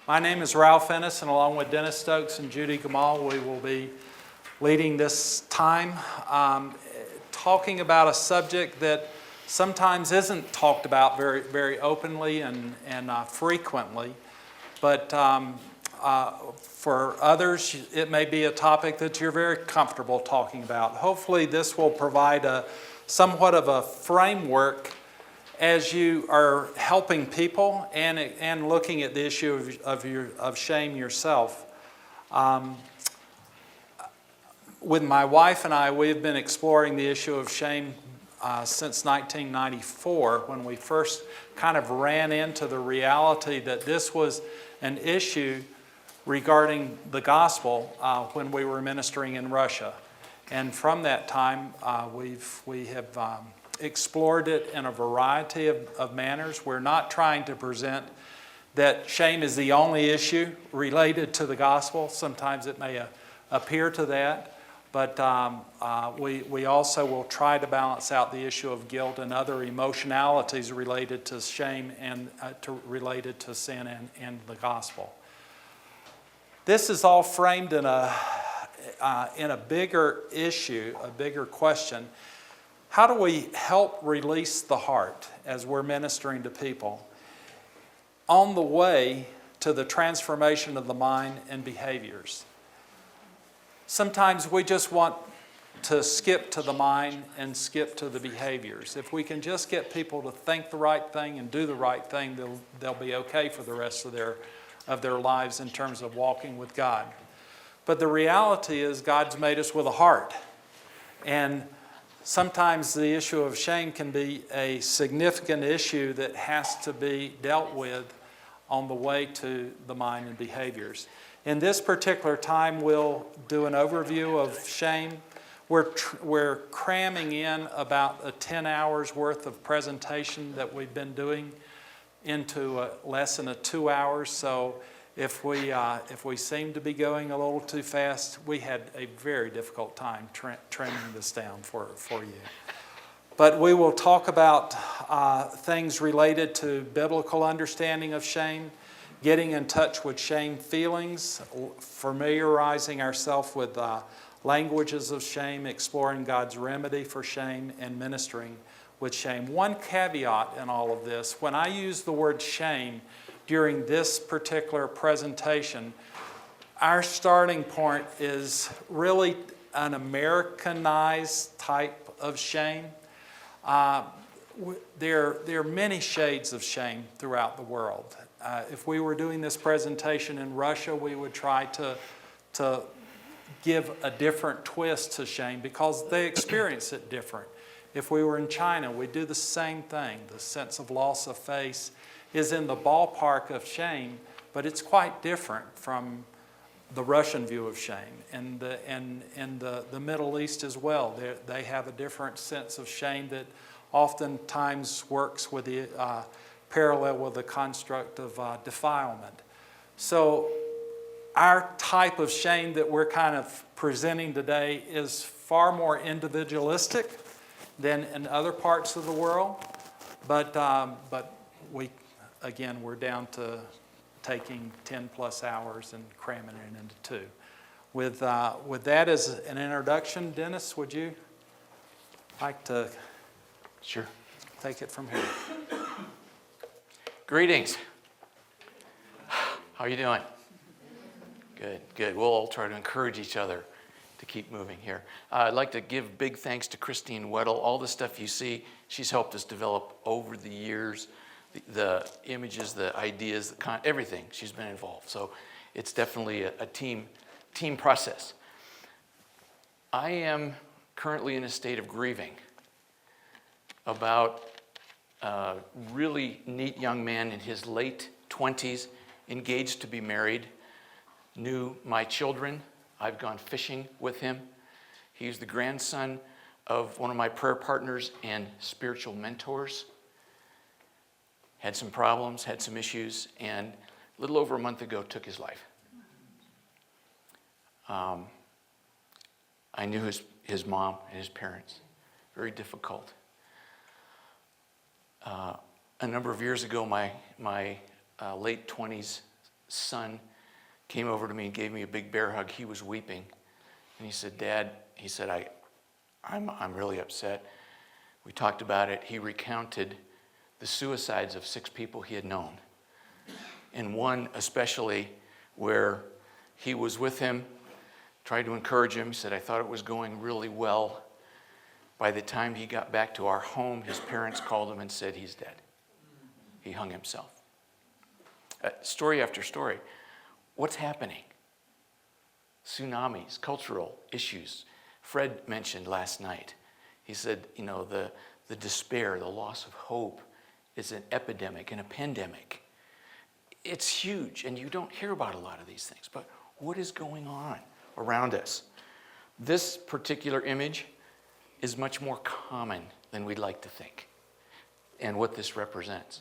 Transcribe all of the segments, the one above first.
My name is Ralph Ennis, and along with Dennis Stokes and Judy Gamal, we will be leading this time talking about a subject that sometimes isn't talked about very, very openly and frequently, but for others, it may be a topic that you're very comfortable talking about. Hopefully, this will provide somewhat of a framework as you are helping people and looking at the issue of shame yourself. With my wife and I, we've been exploring the issue of shame since 1994, when we first kind of ran into the reality that this was an issue regarding the gospel when we were ministering in Russia. And from that time, we have explored it in a variety of manners. We're not trying to present that shame is the only issue related to the gospel. Sometimes it may appear to that, but we also will try to balance out the issue of guilt and other emotionalities related to shame and related to sin and the gospel. This is all framed in a bigger issue, a bigger question. How do we help release the heart as we're ministering to people on the way to the transformation of the mind and behaviors? Sometimes we just want to skip to the mind and skip to the behaviors. If we can just get people to think the right thing and do the right thing, they'll be okay for the rest of their lives in terms of walking with God. But the reality is God's made us with a heart. And sometimes the issue of shame can be a significant issue that has to be dealt with on the way to the mind and behaviors. In this particular time, we'll do an overview of shame. We're cramming in about 10 hours worth of presentation that we've been doing into less than 2 hours. So if we seem to be going a little too fast, we had a very difficult time trimming this down for you. But we will talk about things related to biblical understanding of shame, getting in touch with shame feelings, familiarizing ourselves with languages of shame, exploring God's remedy for shame, and ministering with shame. One caveat in all of this: when I use the word shame during this particular presentation, our starting point is really an Americanized type of shame. There are many shades of shame throughout the world. If we were doing this presentation in Russia, we would try to give a different twist to shame because they experience it different. If we were in China, we'd do the same thing. The sense of loss of face is in the ballpark of shame, but it's quite different from the Russian view of shame. And the Middle East as well. They have a different sense of shame that oftentimes works with the parallel with the construct of defilement. So our type of shame that we're kind of presenting today is far more individualistic than in other parts of the world. But we're down to taking 10 plus hours and cramming it into 2. With that as an introduction, Dennis, would you like to take it from here? Greetings. How are you doing? Good. We'll all try to encourage each other to keep moving here. I'd like to give big thanks to Christine Weddle. All the stuff you see, she's helped us develop over the years. The images, the ideas, everything. She's been involved. So it's definitely a team process. I am currently in a state of grieving about a really neat young man in his late 20s, engaged to be married, knew my children. I've gone fishing with him. He's the grandson of one of my prayer partners and spiritual mentors. Had some problems, had some issues, and a little over a month ago took his life. I knew his mom and his parents. Very difficult. A number of years ago, my late 20s son came over to me and gave me a big bear hug. He was weeping. And he said, Dad, he said, I'm really upset. We talked about it. He recounted the suicides of 6 people he had known. And one especially where he was with him, tried to encourage him. He said, I thought it was going really well. By the time he got back to our home, his parents called him and said, he's dead. He hung himself. Story after story. What's happening? Tsunamis, cultural issues. Fred mentioned last night. He said, the despair, the loss of hope is an epidemic and a pandemic. It's huge, and you don't hear about a lot of these things. But what is going on around us? This particular image is much more common than we'd like to think, and what this represents.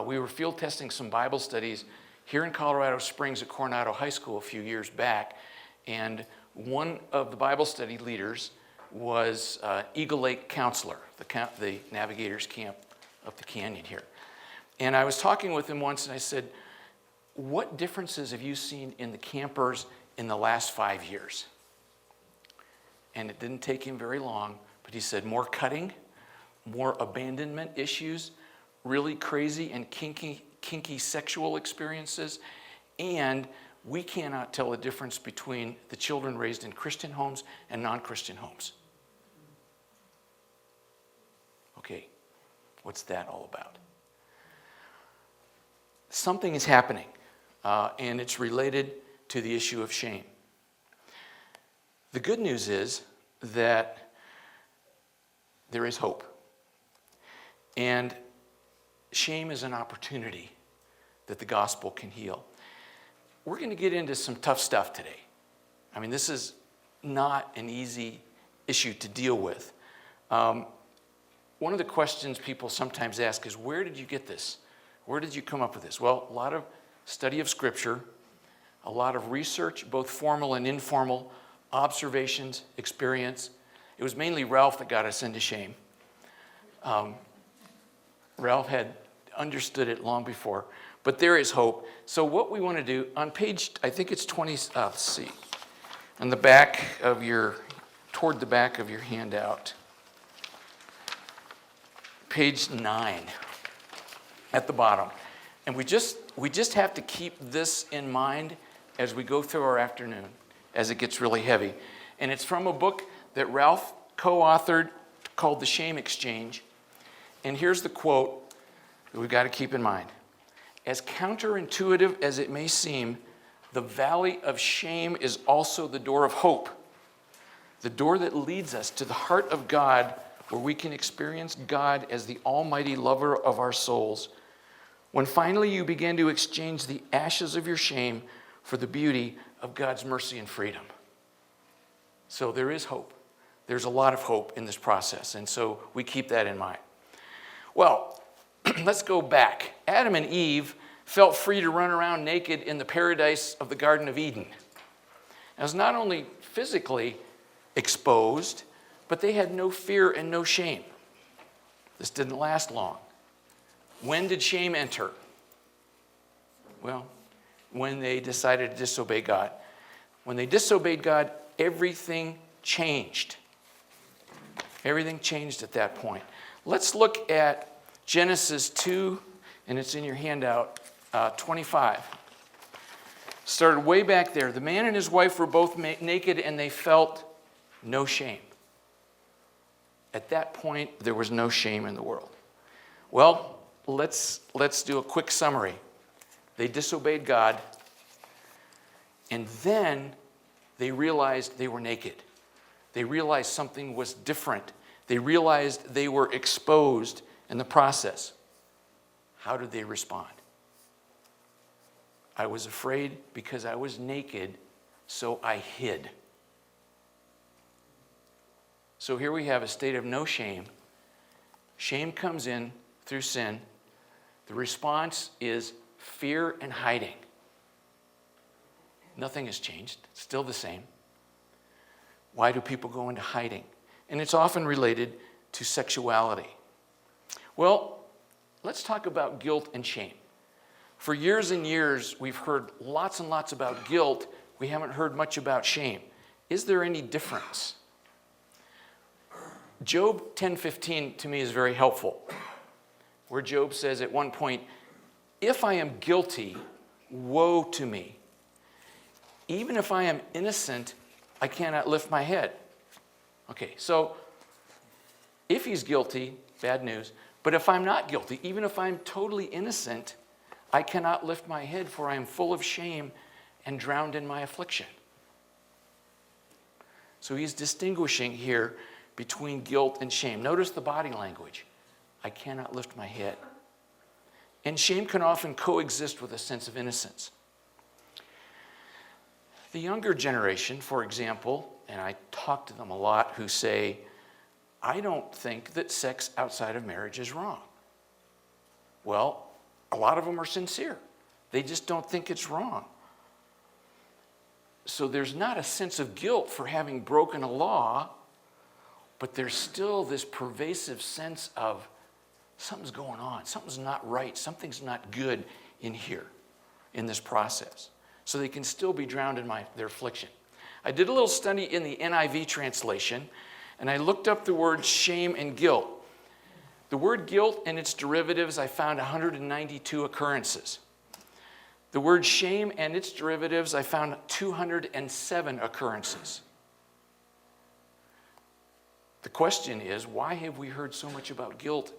We were field testing some Bible studies here in Colorado Springs at Coronado High School a few years back, and one of the Bible study leaders was Eagle Lake Counselor, the Navigators Camp up the canyon here. And I was talking with him once, and I said, what differences have you seen in the campers in the last 5 years? And it didn't take him very long, but he said more cutting, more abandonment issues, really crazy and kinky sexual experiences, and we cannot tell the difference between the children raised in Christian homes and non-Christian homes. Okay, what's that all about? Something is happening, and it's related to the issue of shame. The good news is that there is hope. And shame is an opportunity that the gospel can heal. We're going to get into some tough stuff today. I mean, this is not an easy issue to deal with. One of the questions people sometimes ask is, where did you get this? Where did you come up with this? Well, a lot of study of Scripture, a lot of research, both formal and informal, observations, experience. It was mainly Ralph that got us into shame. Ralph had understood it long before, but there is hope. So what we want to do, on page, I think it's 20, let's see, on the back of toward the back of your handout, page 9, at the bottom. And we just have to keep this in mind as we go through our afternoon, as it gets really heavy. And it's from a book that Ralph co-authored called The Shame Exchange. And here's the quote that we've got to keep in mind. As counterintuitive as it may seem, the valley of shame is also the door of hope. The door that leads us to the heart of God, where we can experience God as the almighty lover of our souls. When finally you begin to exchange the ashes of your shame for the beauty of God's mercy and freedom. So there is hope. There's a lot of hope in this process, and so we keep that in mind. Well, let's go back. Adam and Eve felt free to run around naked in the paradise of the Garden of Eden. It was not only physically exposed, but they had no fear and no shame. This didn't last long. When did shame enter? Well, when they decided to disobey God. When they disobeyed God, everything changed. Everything changed at that point. Let's look at Genesis 2, and it's in your handout, 25. Started way back there. The man and his wife were both naked, and they felt no shame. At that point, there was no shame in the world. Well, let's do a quick summary. They disobeyed God, and then they realized they were naked. They realized something was different. They realized they were exposed in the process. How did they respond? I was afraid because I was naked, so I hid. So here we have a state of no shame. Shame comes in through sin. The response is fear and hiding. Nothing has changed. It's still the same. Why do people go into hiding? And it's often related to sexuality. Well, let's talk about guilt and shame. For years and years, we've heard lots and lots about guilt. We haven't heard much about shame. Is there any difference? Job 10:15 to me is very helpful, where Job says at one point, if I am guilty, woe to me. Even if I am innocent, I cannot lift my head. Okay, so if he's guilty, bad news. But if I'm not guilty, even if I'm totally innocent, I cannot lift my head, for I am full of shame and drowned in my affliction. So he's distinguishing here between guilt and shame. Notice the body language. I cannot lift my head. And shame can often coexist with a sense of innocence. The younger generation, for example, and I talk to them a lot, who say, I don't think that sex outside of marriage is wrong. Well, a lot of them are sincere. They just don't think it's wrong. So there's not a sense of guilt for having broken a law, but there's still this pervasive sense of something's going on, something's not right, something's not good in here, in this process. So they can still be drowned in their affliction. I did a little study in the NIV translation, and I looked up the words shame and guilt. The word guilt and its derivatives, I found 192 occurrences. The word shame and its derivatives, I found 207 occurrences. The question is, why have we heard so much about guilt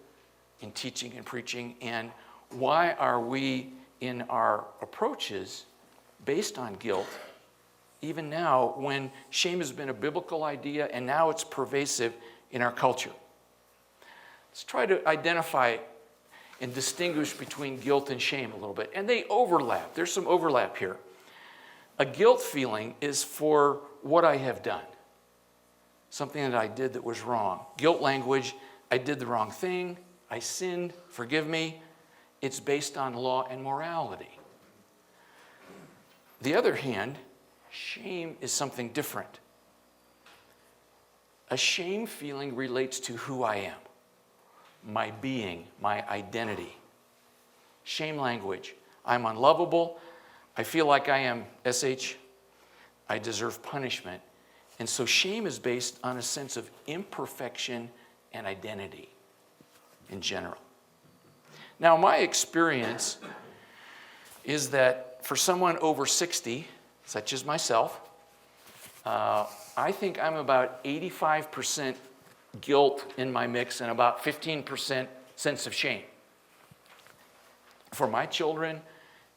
in teaching and preaching, and why are we in our approaches based on guilt, even now when shame has been a biblical idea and now it's pervasive in our culture? Let's try to identify and distinguish between guilt and shame a little bit. And they overlap. There's some overlap here. A guilt feeling is for what I have done, something that I did that was wrong. Guilt language, I did the wrong thing, I sinned, forgive me. It's based on law and morality. The other hand, shame is something different. A shame feeling relates to who I am, my being, my identity. Shame language, I'm unlovable, I feel like I am SH, I deserve punishment. And so shame is based on a sense of imperfection and identity in general. Now, my experience is that for someone over 60, such as myself, I think I'm about 85% guilt in my mix and about 15% sense of shame. For my children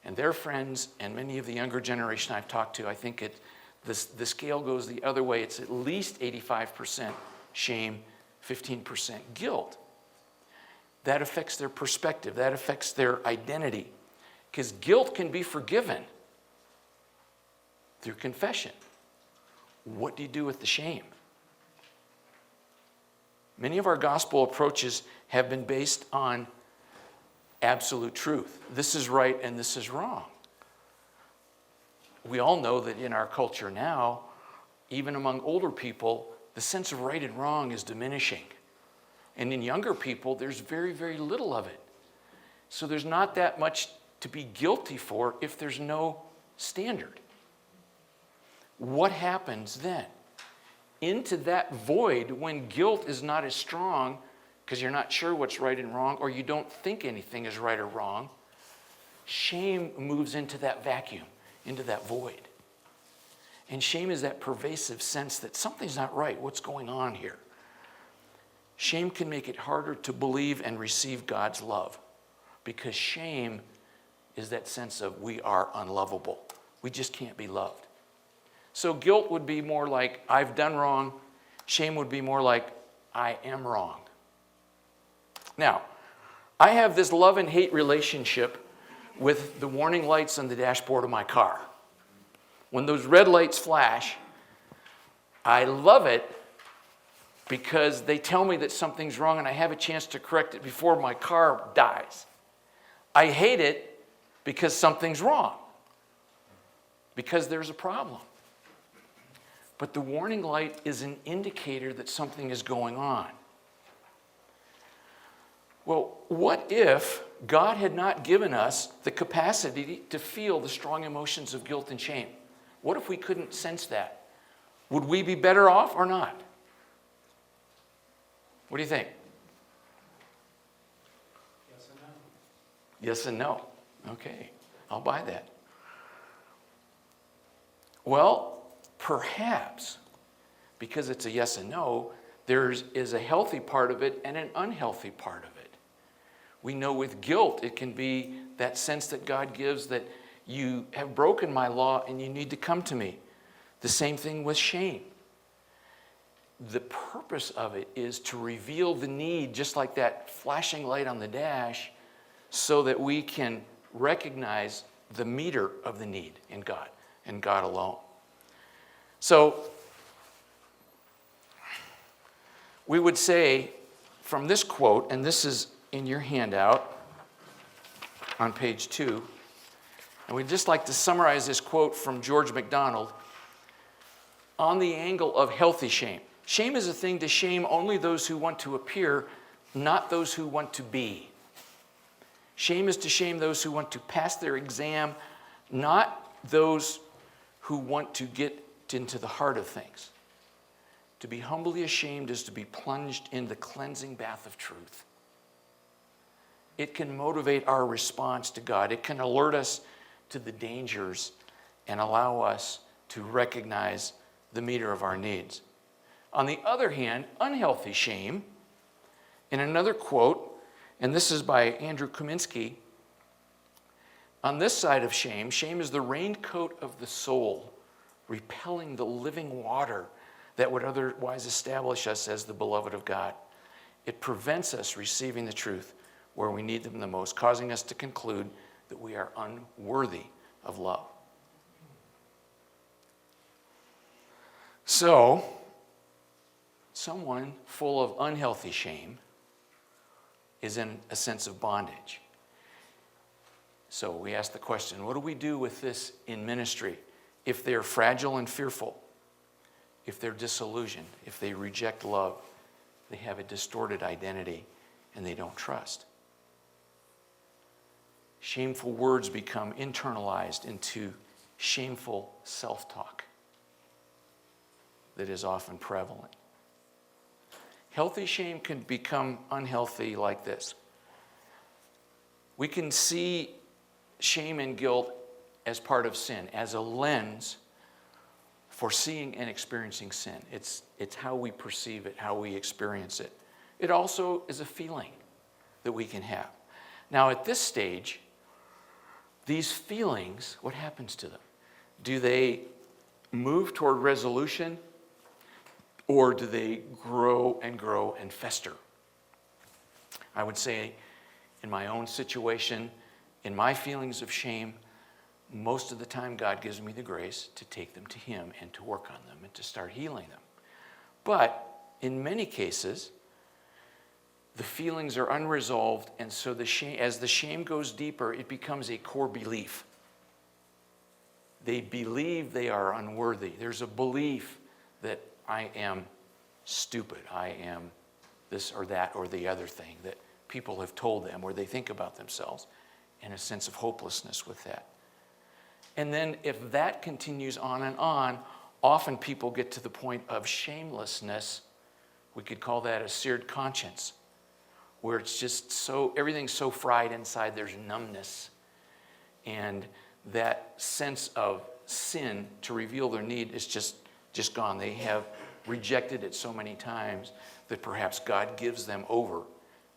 and their friends and many of the younger generation I've talked to, I think the scale goes the other way. It's at least 85% shame, 15% guilt. That affects their perspective. That affects their identity. Because guilt can be forgiven through confession. What do you do with the shame? Many of our gospel approaches have been based on absolute truth. This is right and this is wrong. We all know that in our culture now, even among older people, the sense of right and wrong is diminishing. And in younger people, there's very, very little of it. So there's not that much to be guilty for if there's no standard. What happens then? Into that void, when guilt is not as strong, because you're not sure what's right and wrong, or you don't think anything is right or wrong, shame moves into that vacuum, into that void. And shame is that pervasive sense that something's not right. What's going on here? Shame can make it harder to believe and receive God's love, because shame is that sense of we are unlovable. We just can't be loved. So guilt would be more like I've done wrong. Shame would be more like I am wrong. Now, I have this love and hate relationship with the warning lights on the dashboard of my car. When those red lights flash, I love it because they tell me that something's wrong and I have a chance to correct it before my car dies. I hate it because something's wrong, because there's a problem. But the warning light is an indicator that something is going on. Well, what if God had not given us the capacity to feel the strong emotions of guilt and shame? What if we couldn't sense that? Would we be better off or not? What do you think? Yes and no. Yes and no. Okay, I'll buy that. Well, perhaps, because it's a yes and no, there is a healthy part of it and an unhealthy part of it. We know with guilt, it can be that sense that God gives that you have broken my law and you need to come to me. The same thing with shame. The purpose of it is to reveal the need, just like that flashing light on the dash, so that we can recognize the meter of the need in God and God alone. So, we would say from this quote, and this is in your handout on page 2, and we'd just like to summarize this quote from George MacDonald on the angle of healthy shame. Shame is a thing to shame only those who want to appear, not those who want to be. Shame is to shame those who want to pass their exam, not those who want to get into the heart of things. To be humbly ashamed is to be plunged in the cleansing bath of truth. It can motivate our response to God. It can alert us to the dangers and allow us to recognize the meter of our needs. On the other hand, unhealthy shame, in another quote, and this is by Andrew Kaminsky, on this side of shame, shame is the raincoat of the soul, repelling the living water that would otherwise establish us as the beloved of God. It prevents us receiving the truth where we need them the most, causing us to conclude that we are unworthy of love. So, someone full of unhealthy shame is in a sense of bondage. So we ask the question, what do we do with this in ministry if they're fragile and fearful, if they're disillusioned, if they reject love, they have a distorted identity, and they don't trust? Shameful words become internalized into shameful self-talk that is often prevalent. Healthy shame can become unhealthy like this. We can see shame and guilt as part of sin, as a lens for seeing and experiencing sin. It's how we perceive it, how we experience it. It also is a feeling that we can have. Now, at this stage, these feelings, what happens to them? Do they move toward resolution, or do they grow and fester? I would say in my own situation, in my feelings of shame, most of the time God gives me the grace to take them to Him and to work on them and to start healing them. But in many cases, the feelings are unresolved, and so as the shame goes deeper, it becomes a core belief. They believe they are unworthy. There's a belief that I am stupid. I am this or that or the other thing that people have told them, or they think about themselves, and a sense of hopelessness with that. And then if that continues on, often people get to the point of shamelessness. We could call that a seared conscience, where it's just everything's so fried inside, there's numbness. And that sense of sin to reveal their need is just gone. They have rejected it so many times that perhaps God gives them over,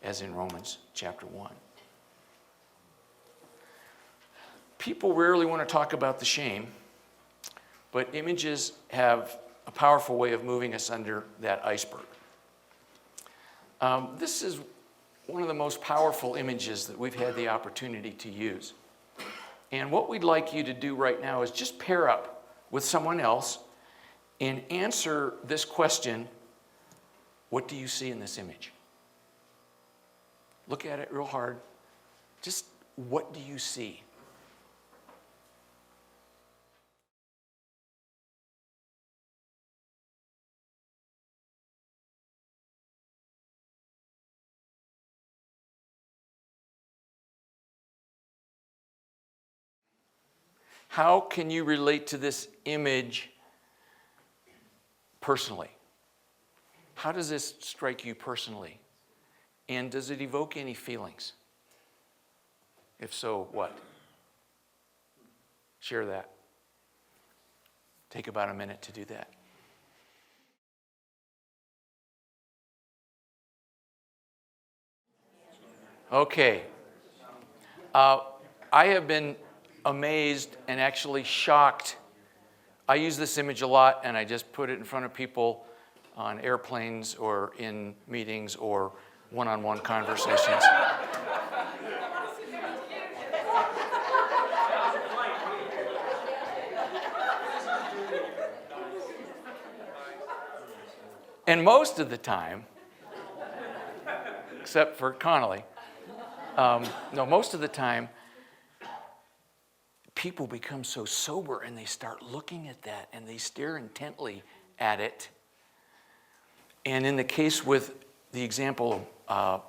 as in Romans chapter 1. People rarely want to talk about the shame, but images have a powerful way of moving us under that iceberg. This is one of the most powerful images that we've had the opportunity to use. And what we'd like you to do right now is just pair up with someone else and answer this question: what do you see in this image? Look at it real hard. Just what do you see? How can you relate to this image personally? How does this strike you personally? And does it evoke any feelings? If so, what? Share that. Take about a minute to do that. Okay. I have been amazed and actually shocked. I use this image a lot, and I just put it in front of people on airplanes or in meetings or one-on-one conversations. And most of the time, except for Connolly, most of the time, people become so sober and they start looking at that and they stare intently at it. And in the case with the example, a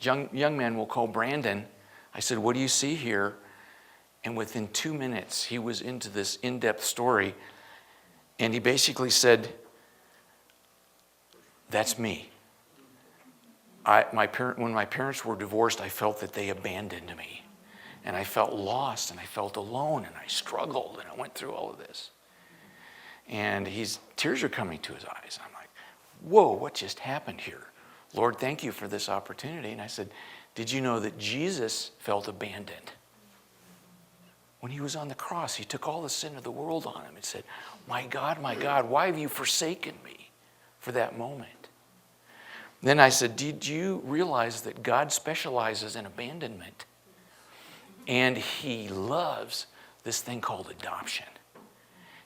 young man we'll call Brandon, I said, "What do you see here?" And within 2 minutes, he was into this in-depth story. And he basically said, "That's me. When my parents were divorced, I felt that they abandoned me. And I felt lost, and I felt alone, and I struggled, and I went through all of this." And tears are coming to his eyes. I'm like, whoa, what just happened here? Lord, thank you for this opportunity. And I said, did you know that Jesus felt abandoned? When he was on the cross, he took all the sin of the world on him and said, my God, why have you forsaken me?" For that moment. Then I said, did you realize that God specializes in abandonment? And he loves this thing called adoption.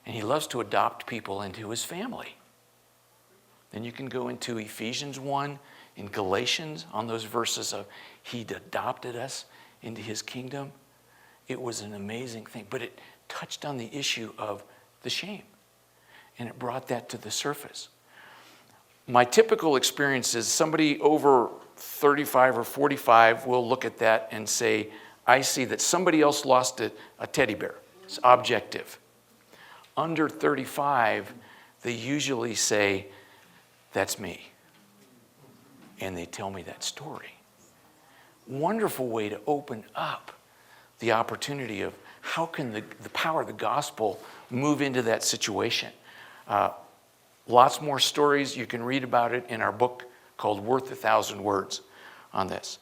And he loves to adopt people into his family. Then you can go into Ephesians 1 in Galatians on those verses of he adopted us into his kingdom. It was an amazing thing. But it touched on the issue of the shame. And it brought that to the surface. My typical experience is somebody over 35 or 45 will look at that and say, I see that somebody else lost a teddy bear. It's objective. Under 35, they usually say, that's me. And they tell me that story. Wonderful way to open up the opportunity of how can the power of the gospel move into that situation. Lots more stories. You can read about it in our book called Worth 1,000 Words on this.